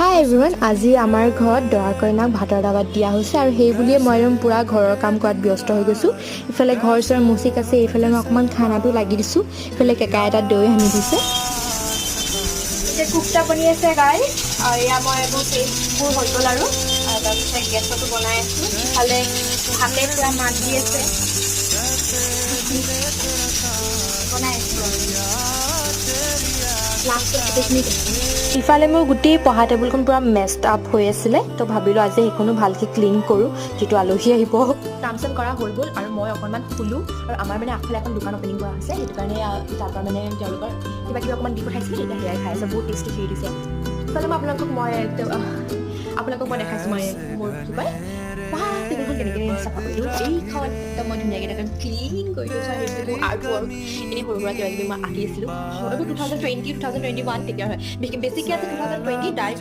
হাই everyone, আজি আমাৰ ঘৰত দৰা কইনাক ভাতৰ দাবাত দিয়া হৈছে আৰু সেই বুলিয়ে মই একদম পূৰা ঘৰৰ কাম কৰাত ব্যস্ত হৈ গৈছোঁ। ইফালে ঘৰ চৰ মুচি কাচি এইফালে মই অকণমান খানাটো লাগি দিছোঁ। ইফালে কেকা এটাত দৈ সানি দিছে। এতিয়া কুফটা বনি আছে গাই, আৰু এয়া মই এইবোৰ পেষ্টবোৰ হৈ গ'ল আৰু তাৰপিছত গেছতো বনাই আছোঁ। ইফালে ভাতে পূৰা মাত দি আছে, বনাই আছোঁ ইফালে মোৰ গোটেই পঢ়া টেবুলখন পূৰা মেষ্ট আপ হৈ আছিলে, তো ভাবিলোঁ আজি সেইখনো ভালকৈ ক্লিন কৰোঁ, যিটো আলহী আহিব। কাম চাম কৰা হৈ গ'ল আৰু মই অকণমান শুলোঁ। আৰু আমাৰ মানে আগফালে এখন দোকান অপেনিং কৰা হৈছে, সেইটো কাৰণে তাৰ পৰা মানে তেওঁলোকৰ কিবা কিবি অকণমান দি পঠাইছিলে, এতিয়া সেয়াই খাই আছে। বহুত টেষ্টি খিৰি দিছে। ইফালে মই আপোনালোকক মই দেখাইছোঁ মই মোৰ কি কয় টেবুলখন কেনেকৈ চাফা কৰিলোঁ। এইখন একদম মই ধুনীয়াকৈ একদম ক্লিন কৰি লৈছোঁ। আৰু এইটো মোৰ আৰ্ট ৱৰ্ক, এনেই সৰু সুৰা কিবা কিবি মই আঁকি আছিলোঁ। এইবোৰ 2020, 2021 তেতিয়াৰ হয়, বেছিকৈ আছে 2020 ডাইৰেক্ট